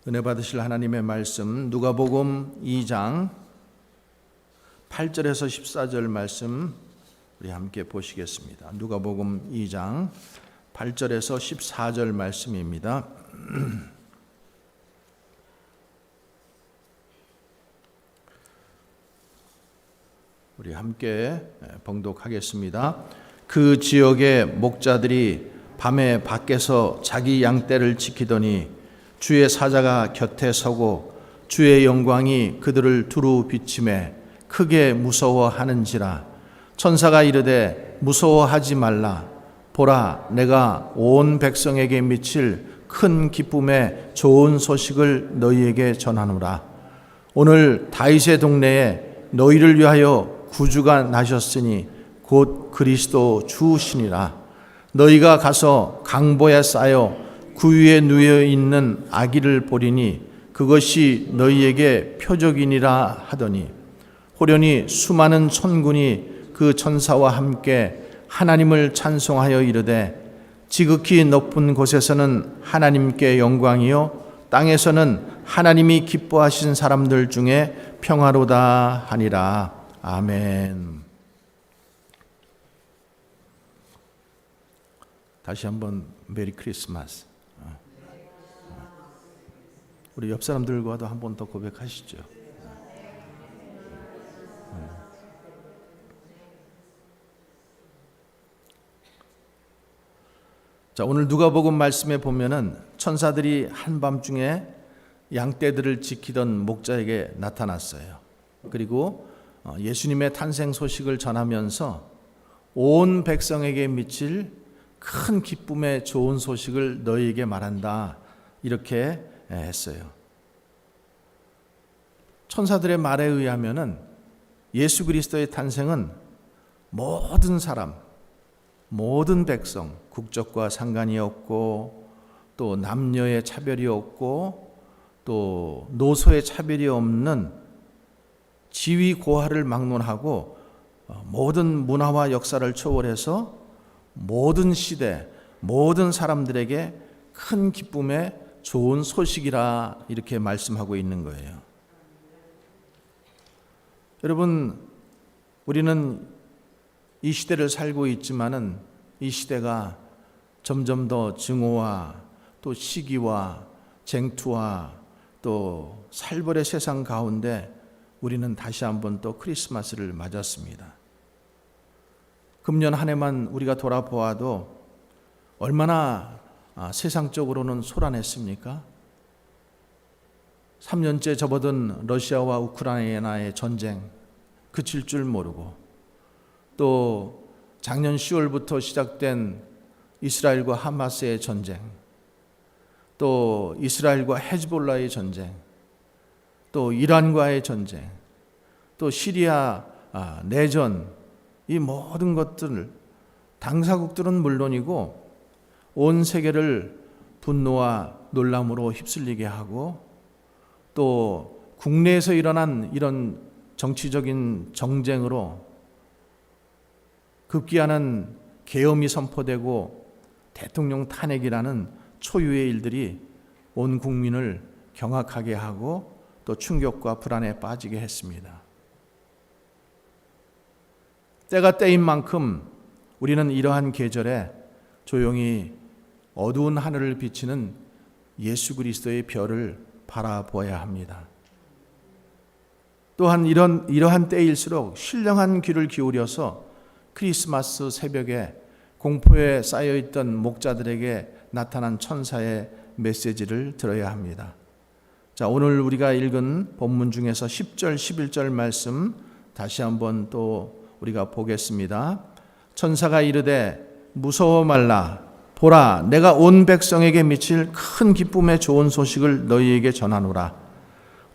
은혜 받으실 하나님의 말씀 누가복음 2장 8절에서 14절 말씀 우리 함께 보시겠습니다. 누가복음 2장 8절에서 14절 말씀입니다. 우리 함께 봉독하겠습니다. 그 지역의 목자들이 밤에 밖에서 자기 양떼를 지키더니 주의 사자가 곁에 서고 주의 영광이 그들을 두루 비치매 크게 무서워하는지라. 천사가 이르되 무서워하지 말라. 보라, 내가 온 백성에게 미칠 큰 기쁨의 좋은 소식을 너희에게 전하노라. 오늘 다윗의 동네에 너희를 위하여 구주가 나셨으니 곧 그리스도 주시니라. 너희가 가서 강보에 쌓여 그 위에 누워 있는 아기를 보리니 그것이 너희에게 표적이니라 하더니 호련히 수많은 천군이 그 천사와 함께 하나님을 찬송하여 이르되 지극히 높은 곳에서는 하나님께 영광이요 땅에서는 하나님이 기뻐하신 사람들 중에 평화로다 하니라. 아멘. 다시 한번 메리 크리스마스. 우리 옆 사람들과도 한 번 더 고백하시죠. 자, 오늘 누가복음 말씀에 보면은 천사들이 한밤중에 양떼들을 지키던 목자에게 나타났어요. 그리고 예수님의 탄생 소식을 전하면서 온 백성에게 미칠 큰 기쁨의 좋은 소식을 너희에게 말한다. 이렇게 했어요. 천사들의 말에 의하면은 예수 그리스도의 탄생은 모든 사람, 모든 백성, 국적과 상관이 없고 또 남녀의 차별이 없고 또 노소의 차별이 없는 지위 고하를 막론하고 모든 문화와 역사를 초월해서 모든 시대, 모든 사람들에게 큰 기쁨의 좋은 소식이라 이렇게 말씀하고 있는 거예요. 여러분, 우리는 이 시대를 살고 있지만은 이 시대가 점점 더 증오와 또 시기와 쟁투와 또 살벌의 세상 가운데 우리는 다시 한번 또 크리스마스를 맞았습니다. 금년 한 해만 우리가 돌아보아도 얼마나 세상적으로는 소란했습니까? 3년째 접어든 러시아와 우크라이나의 전쟁 그칠 줄 모르고 또 작년 10월부터 시작된 이스라엘과 하마스의 전쟁, 또 이스라엘과 헤즈볼라의 전쟁, 또 이란과의 전쟁, 또 시리아 내전, 이 모든 것들 당사국들은 물론이고 온 세계를 분노와 놀람으로 휩쓸리게 하고 또 국내에서 일어난 이런 정치적인 정쟁으로 급기야는 계엄이 선포되고 대통령 탄핵이라는 초유의 일들이 온 국민을 경악하게 하고 또 충격과 불안에 빠지게 했습니다. 때가 때인 만큼 우리는 이러한 계절에 조용히 어두운 하늘을 비치는 예수 그리스도의 별을 바라보아야 합니다. 또한 이러한 때일수록 신령한 귀를 기울여서 크리스마스 새벽에 공포에 쌓여있던 목자들에게 나타난 천사의 메시지를 들어야 합니다. 자, 오늘 우리가 읽은 본문 중에서 10절, 11절 말씀 다시 한번 또 우리가 보겠습니다. 천사가 이르되 무서워 말라. 보라, 내가 온 백성에게 미칠 큰 기쁨의 좋은 소식을 너희에게 전하노라.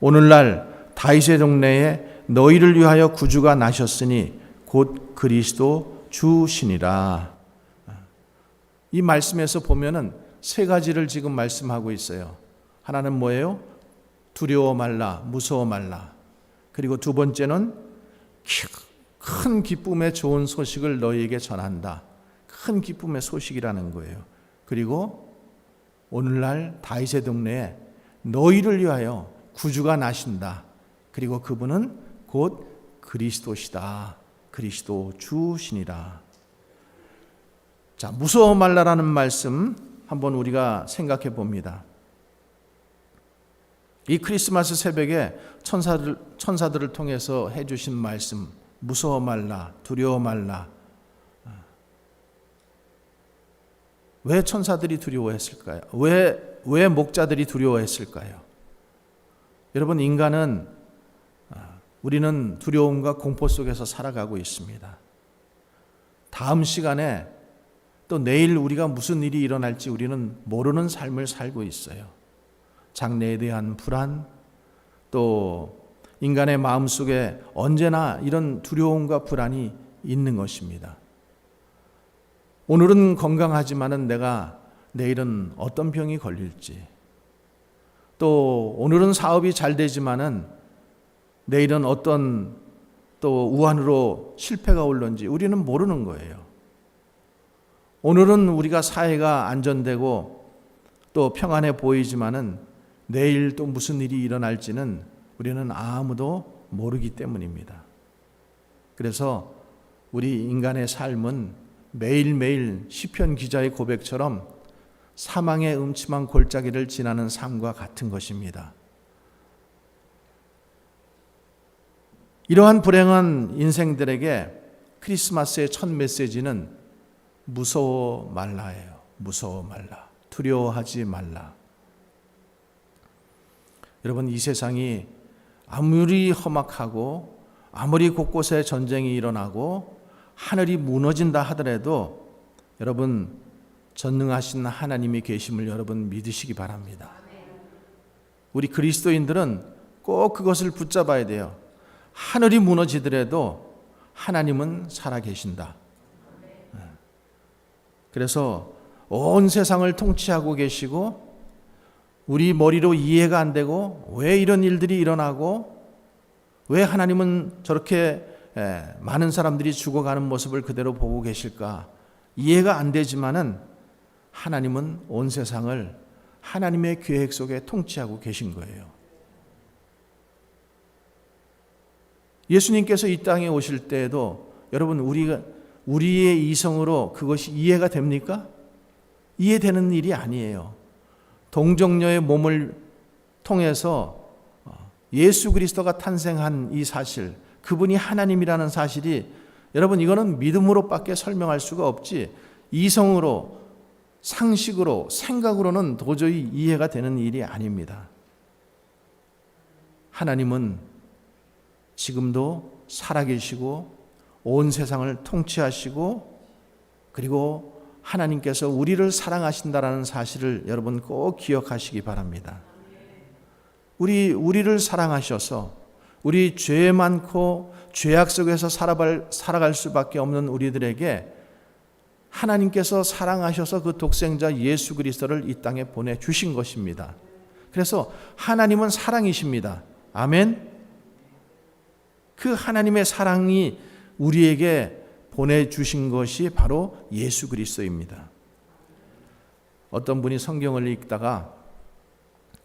오늘날 다윗의 동네에 너희를 위하여 구주가 나셨으니 곧 그리스도 주시니라. 이 말씀에서 보면은 세 가지를 지금 말씀하고 있어요. 하나는 뭐예요? 두려워 말라, 무서워 말라. 그리고 두 번째는 큰 기쁨의 좋은 소식을 너희에게 전한다. 큰 기쁨의 소식이라는 거예요. 그리고 오늘날 다윗의 동네에 너희를 위하여 구주가 나신다. 그리고 그분은 곧 그리스도시다. 그리스도 주시니라. 자, 무서워 말라라는 말씀 한번 우리가 생각해 봅니다. 이 크리스마스 새벽에 천사들을 통해서 해주신 말씀, 무서워 말라, 두려워 말라. 왜 천사들이 두려워했을까요? 왜 목자들이 두려워했을까요? 여러분, 우리는 두려움과 공포 속에서 살아가고 있습니다. 다음 시간에 또 내일 우리가 무슨 일이 일어날지 우리는 모르는 삶을 살고 있어요. 장래에 대한 불안, 또 인간의 마음속에 언제나 이런 두려움과 불안이 있는 것입니다. 오늘은 건강하지만은 내가 내일은 어떤 병이 걸릴지, 또 오늘은 사업이 잘 되지만은 내일은 어떤 또 우환으로 실패가 올런지 우리는 모르는 거예요. 오늘은 우리가 사회가 안전되고 또 평안해 보이지만은 내일 또 무슨 일이 일어날지는 우리는 아무도 모르기 때문입니다. 그래서 우리 인간의 삶은 매일매일 시편 기자의 고백처럼 사망의 음침한 골짜기를 지나는 삶과 같은 것입니다. 이러한 불행한 인생들에게 크리스마스의 첫 메시지는 무서워 말라예요. 무서워 말라. 두려워하지 말라. 여러분, 이 세상이 아무리 험악하고 아무리 곳곳에 전쟁이 일어나고 하늘이 무너진다 하더라도 여러분, 전능하신 하나님이 계심을 여러분 믿으시기 바랍니다. 우리 그리스도인들은 꼭 그것을 붙잡아야 돼요. 하늘이 무너지더라도 하나님은 살아계신다. 그래서 온 세상을 통치하고 계시고 우리 머리로 이해가 안 되고 왜 이런 일들이 일어나고 왜 하나님은 저렇게 많은 사람들이 죽어가는 모습을 그대로 보고 계실까 이해가 안 되지만은 하나님은 온 세상을 하나님의 계획 속에 통치하고 계신 거예요. 예수님께서 이 땅에 오실 때에도 여러분 우리의 이성으로 그것이 이해가 됩니까? 이해되는 일이 아니에요. 동정녀의 몸을 통해서 예수 그리스도가 탄생한 이 사실, 그분이 하나님이라는 사실이 여러분 이거는 믿음으로밖에 설명할 수가 없지 이성으로, 상식으로, 생각으로는 도저히 이해가 되는 일이 아닙니다. 하나님은 지금도 살아계시고 온 세상을 통치하시고 그리고 하나님께서 우리를 사랑하신다라는 사실을 여러분 꼭 기억하시기 바랍니다. 우리를 사랑하셔서 우리 죄 많고 죄악 속에서 살아갈 수밖에 없는 우리들에게 하나님께서 사랑하셔서 그 독생자 예수 그리스도를 이 땅에 보내주신 것입니다. 그래서 하나님은 사랑이십니다. 아멘. 그 하나님의 사랑이 우리에게 보내주신 것이 바로 예수 그리스도입니다. 어떤 분이 성경을 읽다가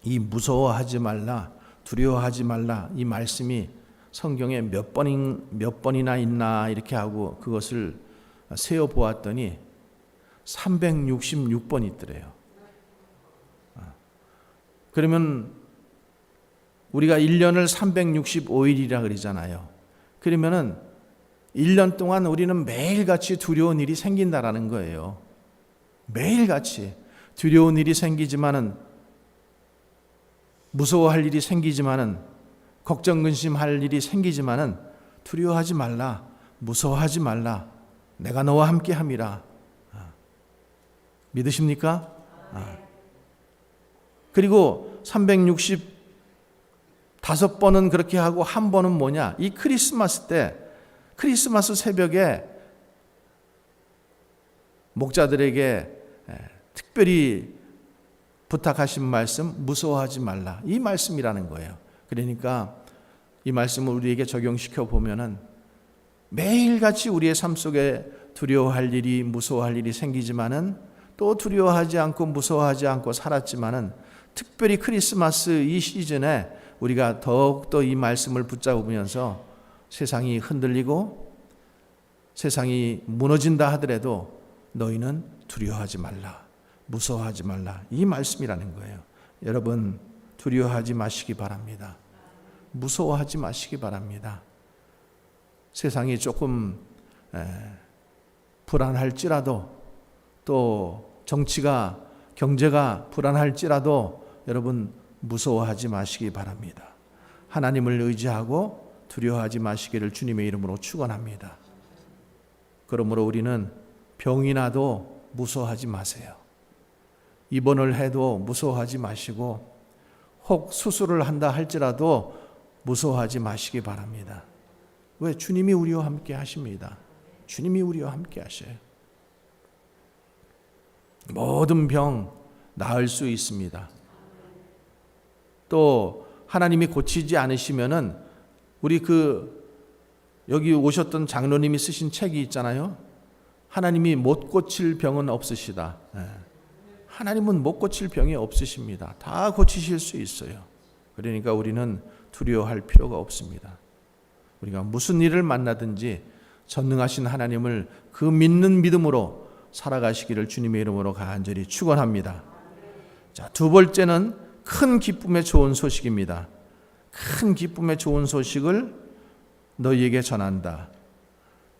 이 무서워하지 말라, 두려워하지 말라 이 말씀이 성경에 몇 번이나 있나 이렇게 하고 그것을 세어 보았더니 366번 있더래요. 그러면 우리가 1년을 365일이라 그러잖아요. 그러면은 1년 동안 우리는 매일같이 두려운 일이 생긴다라는 거예요. 매일같이 두려운 일이 생기지만은 무서워할 일이 생기지만은 걱정 근심할 일이 생기지만은 두려워하지 말라, 무서워하지 말라, 내가 너와 함께 함이라. 믿으십니까? 그리고 365번은 그렇게 하고 한 번은 뭐냐? 이 크리스마스 때, 크리스마스 새벽에 목자들에게 특별히 부탁하신 말씀, 무서워하지 말라. 이 말씀이라는 거예요. 그러니까 이 말씀을 우리에게 적용시켜 보면은 매일같이 우리의 삶 속에 두려워할 일이, 무서워할 일이 생기지만은 또 두려워하지 않고 무서워하지 않고 살았지만은 특별히 크리스마스 이 시즌에 우리가 더욱더 이 말씀을 붙잡으면서 세상이 흔들리고 세상이 무너진다 하더라도 너희는 두려워하지 말라, 무서워하지 말라, 이 말씀이라는 거예요. 여러분 두려워하지 마시기 바랍니다. 무서워하지 마시기 바랍니다. 세상이 조금 불안할지라도 또 정치가 경제가 불안할지라도 여러분 무서워하지 마시기 바랍니다. 하나님을 의지하고 두려워하지 마시기를 주님의 이름으로 축원합니다. 그러므로 우리는 병이 나도 무서워하지 마세요. 입원을 해도 무서워하지 마시고 혹 수술을 한다 할지라도 무서워하지 마시기 바랍니다. 왜? 주님이 우리와 함께 하십니다. 주님이 우리와 함께 하셔요. 모든 병 나을 수 있습니다. 또 하나님이 고치지 않으시면은 우리 여기 오셨던 장로님이 쓰신 책이 있잖아요. 하나님이 못 고칠 병은 없으시다. 하나님은 못 고칠 병이 없으십니다. 다 고치실 수 있어요. 그러니까 우리는 두려워할 필요가 없습니다. 우리가 무슨 일을 만나든지 전능하신 하나님을 그 믿는 믿음으로 살아가시기를 주님의 이름으로 간절히 축원합니다. 자, 두 번째는 큰 기쁨의 좋은 소식입니다. 큰 기쁨의 좋은 소식을 너희에게 전한다.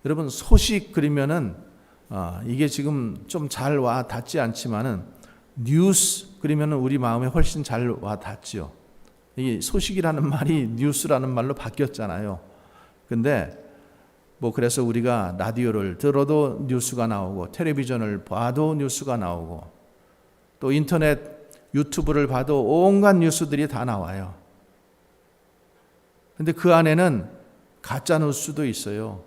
여러분 소식 그러면은 이게 지금 좀 잘 와 닿지 않지만은 뉴스 그러면은 우리 마음에 훨씬 잘 와 닿지요. 이 소식이라는 말이 뉴스라는 말로 바뀌었잖아요. 근데 그래서 우리가 라디오를 들어도 뉴스가 나오고 텔레비전을 봐도 뉴스가 나오고 또 인터넷 유튜브를 봐도 온갖 뉴스들이 다 나와요. 근데 그 안에는 가짜 뉴스도 있어요.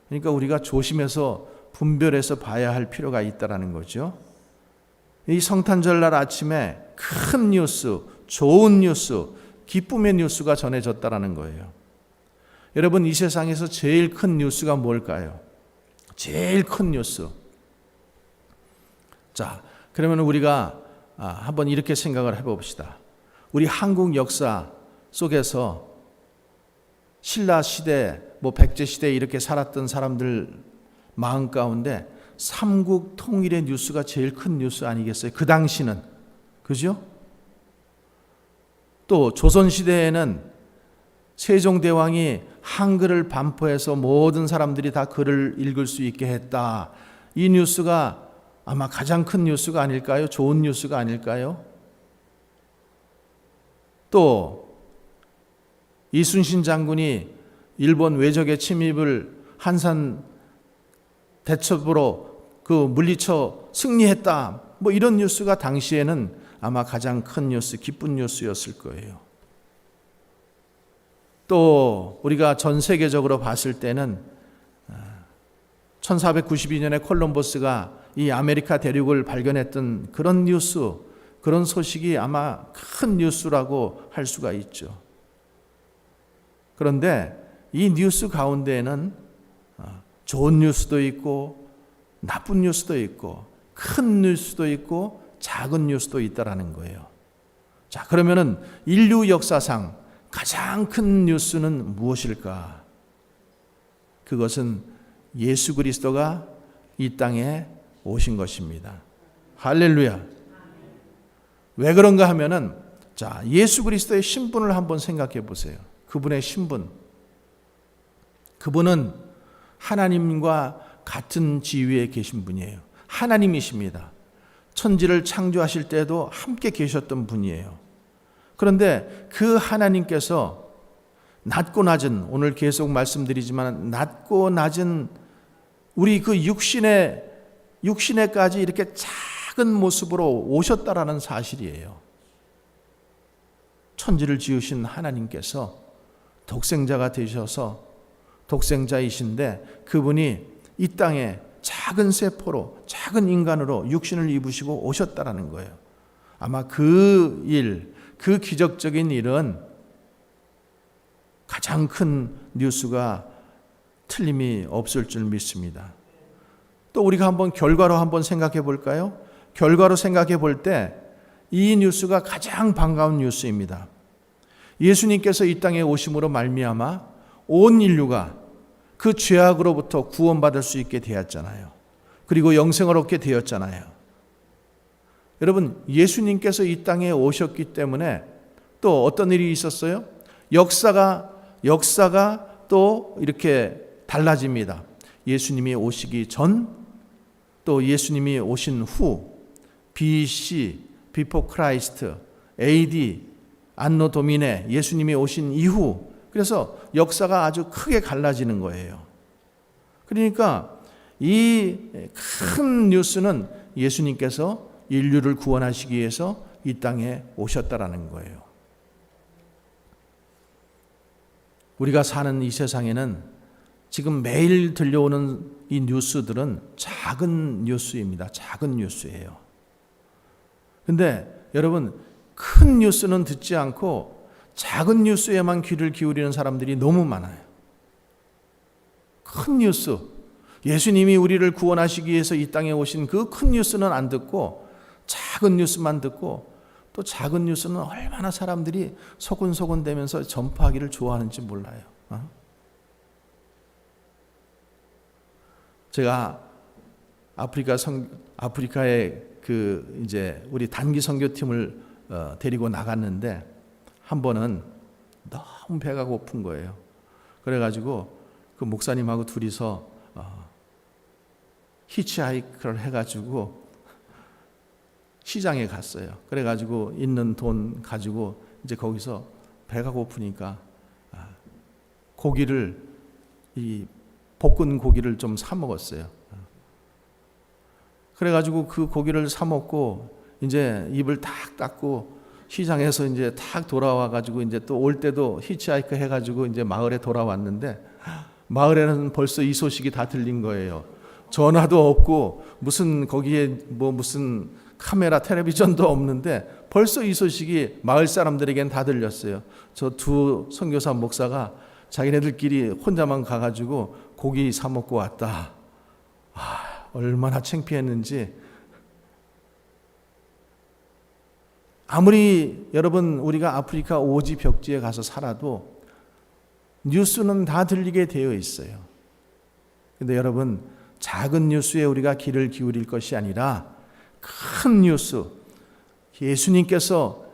그러니까 우리가 조심해서 분별해서 봐야 할 필요가 있다라는 거죠. 이 성탄절날 아침에 큰 뉴스, 좋은 뉴스, 기쁨의 뉴스가 전해졌다라는 거예요. 여러분 이 세상에서 제일 큰 뉴스가 뭘까요? 제일 큰 뉴스. 자, 그러면 우리가 한번 이렇게 생각을 해봅시다. 우리 한국 역사 속에서 신라 시대, 백제 시대 이렇게 살았던 사람들 마음 가운데 삼국 통일의 뉴스가 제일 큰 뉴스 아니겠어요? 그 당시는. 그죠? 또 조선 시대에는 세종대왕이 한글을 반포해서 모든 사람들이 다 글을 읽을 수 있게 했다. 이 뉴스가 아마 가장 큰 뉴스가 아닐까요? 좋은 뉴스가 아닐까요? 또 이순신 장군이 일본 외적의 침입을 한산 대첩으로 물리쳐 승리했다. 이런 뉴스가 당시에는 아마 가장 큰 뉴스, 기쁜 뉴스였을 거예요. 또 우리가 전 세계적으로 봤을 때는 1492년에 콜럼버스가 이 아메리카 대륙을 발견했던 그런 뉴스, 그런 소식이 아마 큰 뉴스라고 할 수가 있죠. 그런데 이 뉴스 가운데에는 좋은 뉴스도 있고 나쁜 뉴스도 있고 큰 뉴스도 있고 작은 뉴스도 있다라는 거예요. 자, 그러면은 인류 역사상 가장 큰 뉴스는 무엇일까? 그것은 예수 그리스도가 이 땅에 오신 것입니다. 할렐루야. 왜 그런가 하면은 자, 예수 그리스도의 신분을 한번 생각해 보세요. 그분의 신분. 그분은 하나님과 같은 지위에 계신 분이에요. 하나님이십니다. 천지를 창조하실 때도 함께 계셨던 분이에요. 그런데 그 하나님께서 낮고 낮은, 오늘 계속 말씀드리지만 낮고 낮은 우리 그 육신에까지 이렇게 작은 모습으로 오셨다라는 사실이에요. 천지를 지으신 하나님께서 독생자가 되셔서 독생자이신데 그분이 이 땅에 작은 세포로, 작은 인간으로 육신을 입으시고 오셨다라는 거예요. 아마 그 기적적인 일은 가장 큰 뉴스가 틀림이 없을 줄 믿습니다. 또 우리가 한번 결과로 한번 생각해 볼까요? 결과로 생각해 볼 때 이 뉴스가 가장 반가운 뉴스입니다. 예수님께서 이 땅에 오심으로 말미암아 온 인류가 그 죄악으로부터 구원받을 수 있게 되었잖아요. 그리고 영생을 얻게 되었잖아요. 여러분, 예수님께서 이 땅에 오셨기 때문에 또 어떤 일이 있었어요? 역사가 또 이렇게 달라집니다. 예수님이 오시기 전, 또 예수님이 오신 후, BC, Before Christ, AD, 안노 도미네, 예수님이 오신 이후, 그래서 역사가 아주 크게 갈라지는 거예요. 그러니까 이 큰 뉴스는 예수님께서 인류를 구원하시기 위해서 이 땅에 오셨다라는 거예요. 우리가 사는 이 세상에는 지금 매일 들려오는 이 뉴스들은 작은 뉴스입니다. 작은 뉴스예요. 근데 여러분, 큰 뉴스는 듣지 않고 작은 뉴스에만 귀를 기울이는 사람들이 너무 많아요. 큰 뉴스, 예수님이 우리를 구원하시기 위해서 이 땅에 오신 그 큰 뉴스는 안 듣고 작은 뉴스만 듣고, 또 작은 뉴스는 얼마나 사람들이 소곤소곤 대면서 전파하기를 좋아하는지 몰라요. 제가 아프리카에 이제 우리 단기 선교팀을 데리고 나갔는데, 한 번은 너무 배가 고픈 거예요. 그래가지고 그 목사님하고 둘이서 히치하이크를 해가지고 시장에 갔어요. 그래가지고 있는 돈 가지고 이제 거기서 배가 고프니까 고기를, 이 볶은 고기를 좀 사 먹었어요. 그래가지고 그 고기를 사 먹고 이제 입을 탁 닦고 시장에서 이제 탁 돌아와가지고 이제 또 올 때도 히치하이크 해가지고 이제 마을에 돌아왔는데, 마을에는 벌써 이 소식이 다 들린 거예요. 전화도 없고 무슨 거기에 무슨 카메라, 텔레비전도 없는데 벌써 이 소식이 마을 사람들에겐 다 들렸어요. 저 두 선교사 목사가 자기네들끼리 혼자만 가가지고 고기 사 먹고 왔다. 얼마나 창피했는지. 아무리 여러분 우리가 아프리카 오지 벽지에 가서 살아도 뉴스는 다 들리게 되어 있어요. 근데 여러분, 작은 뉴스에 우리가 귀를 기울일 것이 아니라 큰 뉴스, 예수님께서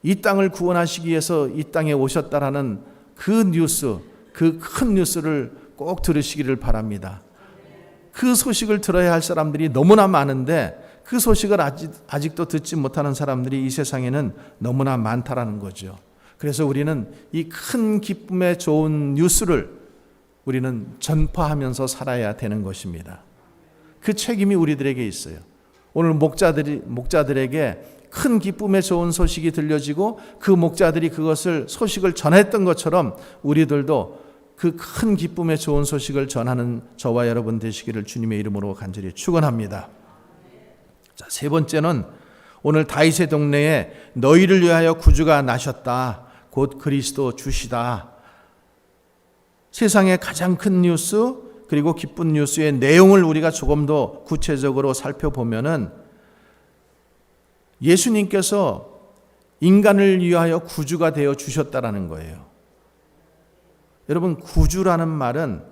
이 땅을 구원하시기 위해서 이 땅에 오셨다라는 그 뉴스, 그 큰 뉴스를 꼭 들으시기를 바랍니다. 그 소식을 들어야 할 사람들이 너무나 많은데 그 소식을 아직도 듣지 못하는 사람들이 이 세상에는 너무나 많다라는 거죠. 그래서 우리는 이 큰 기쁨의 좋은 뉴스를 우리는 전파하면서 살아야 되는 것입니다. 그 책임이 우리들에게 있어요. 오늘 목자들에게 큰 기쁨의 좋은 소식이 들려지고 그 목자들이 그것을 소식을 전했던 것처럼 우리들도 그 큰 기쁨의 좋은 소식을 전하는 저와 여러분 되시기를 주님의 이름으로 간절히 축원합니다. 자, 세 번째는 오늘 다윗의 동네에 너희를 위하여 구주가 나셨다. 곧 그리스도 주시다. 세상의 가장 큰 뉴스, 그리고 기쁜 뉴스의 내용을 우리가 조금 더 구체적으로 살펴보면은 예수님께서 인간을 위하여 구주가 되어 주셨다라는 거예요. 여러분, 구주라는 말,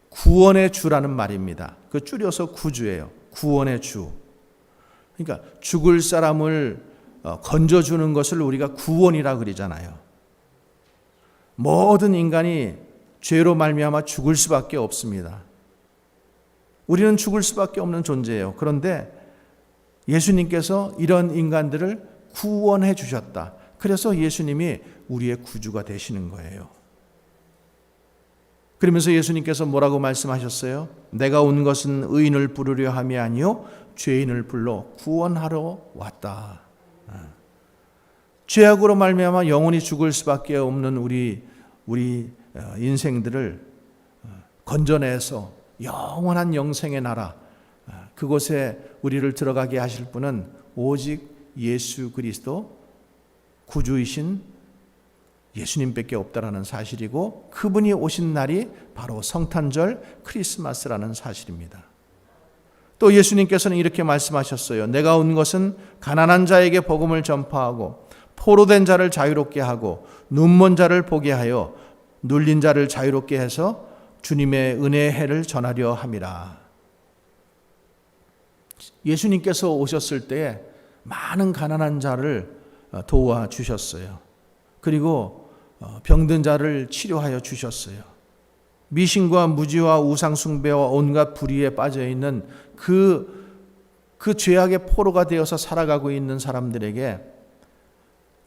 구원의 주라는 말입니다. 그 줄여서 구주예요. 구원의 주. 그러니까 죽을 사람을 건져주는 것을 우리가 구원이라 그러잖아요. 모든 인간이 죄로 말미암아 죽을 수밖에 없습니다. 우리는 죽을 수밖에 없는 존재예요. 그런데 예수님께서 이런 인간들을 구원해 주셨다. 그래서 예수님이 우리의 구주가 되시는 거예요. 그러면서 예수님께서 뭐라고 말씀하셨어요? 내가 온 것은 의인을 부르려 함이 아니요 죄인을 불러 구원하러 왔다. 죄악으로 말미암아 영원히 죽을 수밖에 없는 우리 인생들을 건져내서 영원한 영생의 나라, 그곳에 우리를 들어가게 하실 분은 오직 예수 그리스도 구주이신 예수님밖에 없다라는 사실이고, 그분이 오신 날이 바로 성탄절 크리스마스라는 사실입니다. 또 예수님께서는 이렇게 말씀하셨어요. 내가 온 것은 가난한 자에게 복음을 전파하고 포로된 자를 자유롭게 하고 눈먼 자를 보게 하여 눌린 자를 자유롭게 해서 주님의 은혜의 해를 전하려 함이라. 예수님께서 오셨을 때에 많은 가난한 자를 도와주셨어요. 그리고 병든 자를 치료하여 주셨어요. 미신과 무지와 우상숭배와 온갖 불의에 빠져있는 그 죄악의 포로가 되어서 살아가고 있는 사람들에게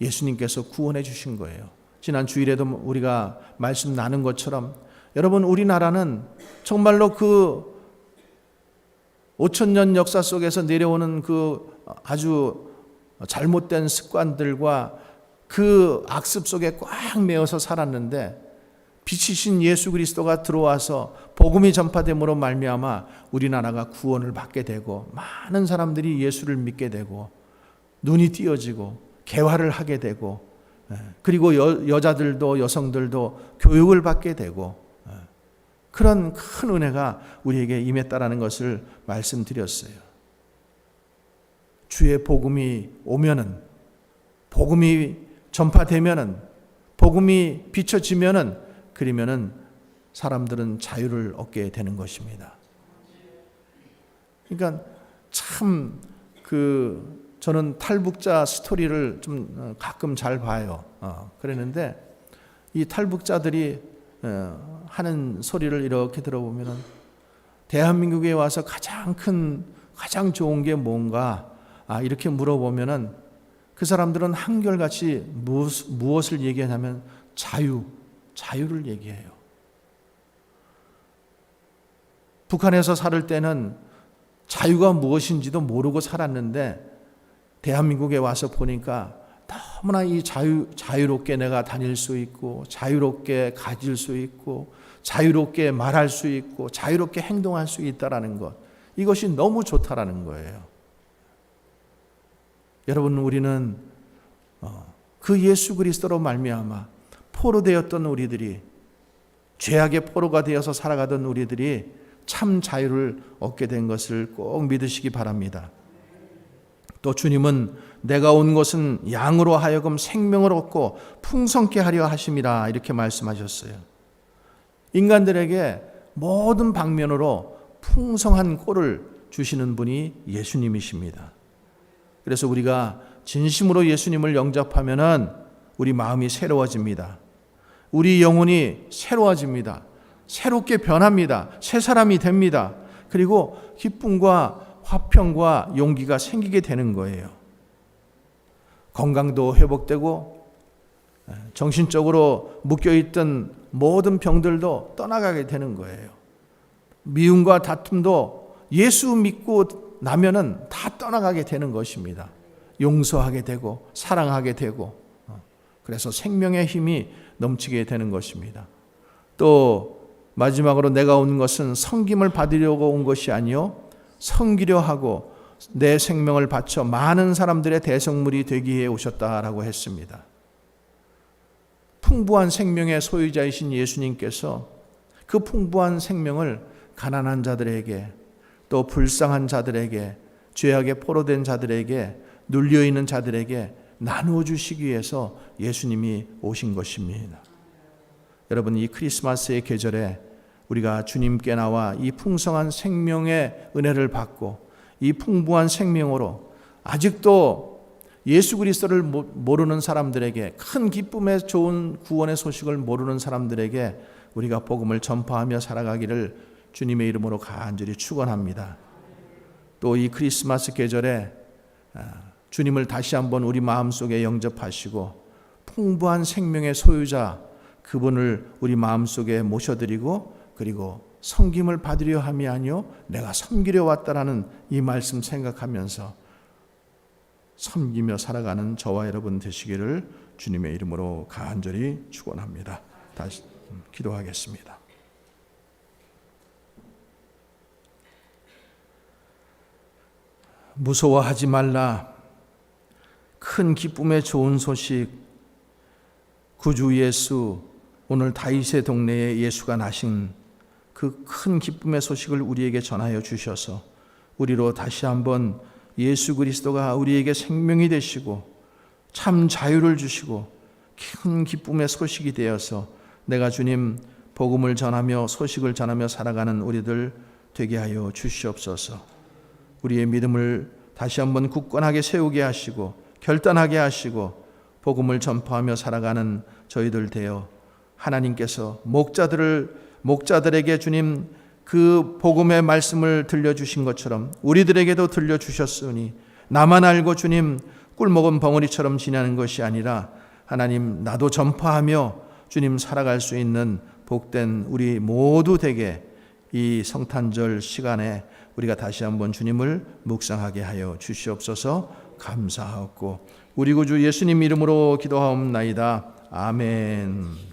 예수님께서 구원해 주신 거예요. 지난 주일에도 우리가 말씀 나눈 것처럼 여러분, 우리나라는 정말로 그 5,000년 역사 속에서 내려오는 그 아주 잘못된 습관들과 그 악습 속에 꽉 메어서 살았는데 빛이신 예수 그리스도가 들어와서 복음이 전파됨으로 말미암아 우리나라가 구원을 받게 되고 많은 사람들이 예수를 믿게 되고 눈이 띄어지고 개화를 하게 되고 그리고 여자들도 여성들도 교육을 받게 되고 그런 큰 은혜가 우리에게 임했다라는 것을 말씀드렸어요. 주의 복음이 오면은, 복음이 전파되면은, 복음이 비춰지면은, 그러면은 사람들은 자유를 얻게 되는 것입니다. 그러니까 참 저는 탈북자 스토리를 좀 가끔 잘 봐요. 그랬는데 이 탈북자들이 하는 소리를 이렇게 들어보면은 대한민국에 와서 가장 좋은 게 뭔가 이렇게 물어보면은 그 사람들은 한결같이 무엇을 얘기하냐면 자유를 얘기해요. 북한에서 살 때는 자유가 무엇인지도 모르고 살았는데 대한민국에 와서 보니까 너무나 이 자유롭게 내가 다닐 수 있고 자유롭게 가질 수 있고 자유롭게 말할 수 있고 자유롭게 행동할 수 있다라는 것, 이것이 너무 좋다라는 거예요. 여러분, 우리는 그 예수 그리스도로 말미암아 포로되었던 우리들이, 죄악의 포로가 되어서 살아가던 우리들이 참 자유를 얻게 된 것을 꼭 믿으시기 바랍니다. 또 주님은 내가 온 것은 양으로 하여금 생명을 얻고 풍성케 하려 하심이라 이렇게 말씀하셨어요. 인간들에게 모든 방면으로 풍성한 꼴을 주시는 분이 예수님이십니다. 그래서 우리가 진심으로 예수님을 영접하면은 우리 마음이 새로워집니다. 우리 영혼이 새로워집니다. 새롭게 변합니다. 새 사람이 됩니다. 그리고 기쁨과 화평과 용기가 생기게 되는 거예요. 건강도 회복되고 정신적으로 묶여있던 모든 병들도 떠나가게 되는 거예요. 미움과 다툼도 예수 믿고 나면은 다 떠나가게 되는 것입니다. 용서하게 되고 사랑하게 되고, 그래서 생명의 힘이 넘치게 되는 것입니다. 또 마지막으로 내가 온 것은 섬김을 받으려고 온 것이 아니요 섬기려 하고 내 생명을 바쳐 많은 사람들의 대성물이 되기 위해 오셨다라고 했습니다. 풍부한 생명의 소유자이신 예수님께서 그 풍부한 생명을 가난한 자들에게, 또 불쌍한 자들에게, 죄악에 포로된 자들에게, 눌려있는 자들에게 나누어 주시기 위해서 예수님이 오신 것입니다. 여러분, 이 크리스마스의 계절에 우리가 주님께 나와 이 풍성한 생명의 은혜를 받고 이 풍부한 생명으로 아직도 예수 그리스도를 모르는 사람들에게, 큰 기쁨의 좋은 구원의 소식을 모르는 사람들에게 우리가 복음을 전파하며 살아가기를 주님의 이름으로 간절히 축원합니다. 또 이 크리스마스 계절에 주님을 다시 한번 우리 마음속에 영접하시고 풍부한 생명의 소유자 그분을 우리 마음속에 모셔드리고, 그리고 섬김을 받으려 함이 아니요 내가 섬기려 왔다라는 이 말씀 생각하면서 섬기며 살아가는 저와 여러분 되시기를 주님의 이름으로 간절히 축원합니다. 다시 기도하겠습니다. 무서워하지 말라. 큰 기쁨의 좋은 소식, 구주 예수, 오늘 다윗의 동네에 예수가 나신 그 큰 기쁨의 소식을 우리에게 전하여 주셔서 우리로 다시 한번 예수 그리스도가 우리에게 생명이 되시고 참 자유를 주시고 큰 기쁨의 소식이 되어서 내가 주님 복음을 전하며 소식을 전하며 살아가는 우리들 되게 하여 주시옵소서. 우리의 믿음을 다시 한번 굳건하게 세우게 하시고 결단하게 하시고 복음을 전파하며 살아가는 저희들 되어 하나님께서 목자들에게 주님 그 복음의 말씀을 들려주신 것처럼 우리들에게도 들려주셨으니 나만 알고 주님 꿀먹은 벙어리처럼 지내는 것이 아니라 하나님 나도 전파하며 주님 살아갈 수 있는 복된 우리 모두 되게 이 성탄절 시간에 우리가 다시 한번 주님을 묵상하게 하여 주시옵소서. 감사하고 우리 구주 예수님 이름으로 기도하옵나이다. 아멘.